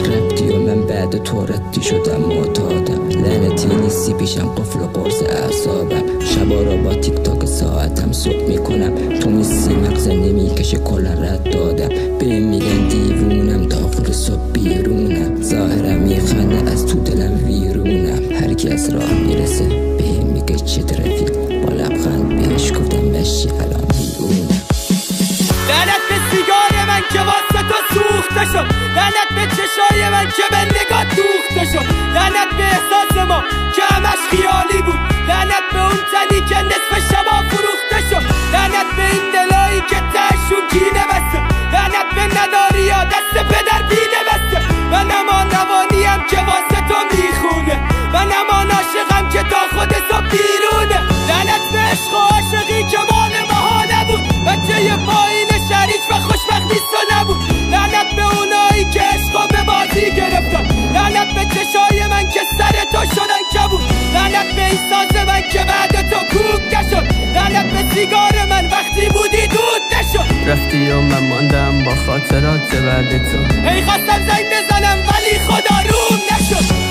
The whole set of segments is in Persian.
رفتی و من بعد تو ردی شدم معتادم. لعنتی نیستی پیشم قفل و قرص اعصابم. شبا رو با تیک تاک ساعتم صبح میکنم. تو نیستی مغزه نمیکشه کلا رد دادم. بهم میگن دیوونم داخل صبح بیرونم. ظاهرم میخنده از تو دلم ویرونم. هر کی از راه میرسه بهم میگه چه رفیق. با لبخند بهش گفتم مشی الان بیرونم. لعنت به سیگار من که واسه تو سوخته شد. لعنت به چشای من که به نگاه دوخته شد. لعنت به احساس ما که همش خیالی بود. لعنت به اون تنی که نصف شبا فروخته شد. لعنت به این دلایی که تهشون کینه بسته. لعنت به نداری یا دست پدر بینه بسته. من همان روانیم که واسه تو میخونه. من همان عاشقم که تا خود تو بیرونه. لعنت به عشق و عاشقی که مال ماها نبود. بچه پایین شریک و خوشبخت نیست و نبود. لعنت به اونایی که عشقا به بازی گرفتن. لعنت به چشای من که سر تو شدن کبود. لعنت به این ساز من که بعد تو کوک نشد. لعنت به سیگار من وقتی بودی دود نشد. رفتی و من ماندم با خاطرات بعد تو. ای خواستم زنگ بزنم ولی خدا روم نشد.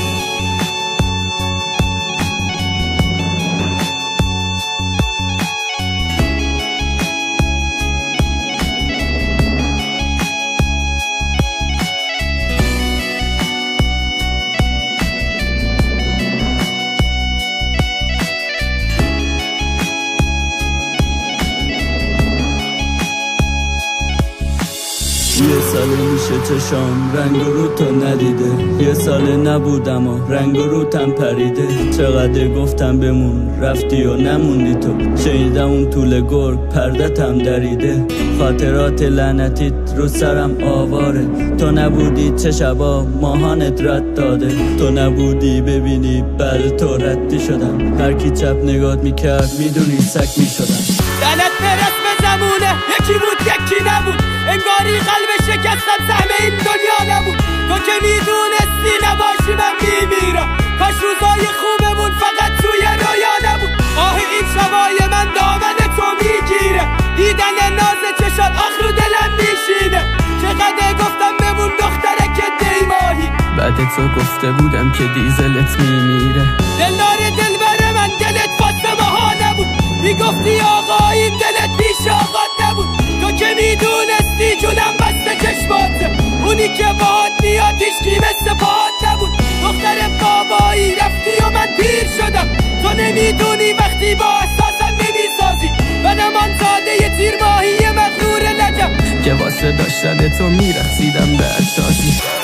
یه سال میشه چشام رنگ و رو تو ندیده. یه سال نبودم و رنگ و روتم پریده. چقدر گفتم بمون رفتی و نموندی تو. شنیدم اون طول گرگ پردتم دریده. خاطرات لعنتیت رو سرم آواره. تو نبودی چه شبا ماهانت رد داده. تو نبودی ببینی بعد تو ردی شدم. هر کی چپ نگات میکرد میدونی سک میشدم. لعنت به رسم زمونه یکی بود یکی نبود. انگاری قلب شکستم سهم این دنیا نبود. تو که میدونستی نباشی من میمیرم. کاش روزای خوبمون فقط توی رویا نبود. آه این شبای من دامن تو میگیره. دیدن ناز چشات آخ رو دلم میشینه. چقدر گفتم بمون دختره که دیماهی. بعد تو گفته بودم که دیزلت میمیره. دلدار دلبر من دلت واسه ماها نبود. میگفتی آقا این دلت پیش آقا نبود. تو که میدونستی جونم بسته چشماته. اونی که باهات میاد هیچکی مثل باهات نبود. دختر بابایی رفتی و من پیر شدم. تو نمیدونی وقتی با احساسم نمیسازی. منم آن ساده تیر ماهی مغرور لجم که واسه داشتن تو میرخصیدم به اساسی.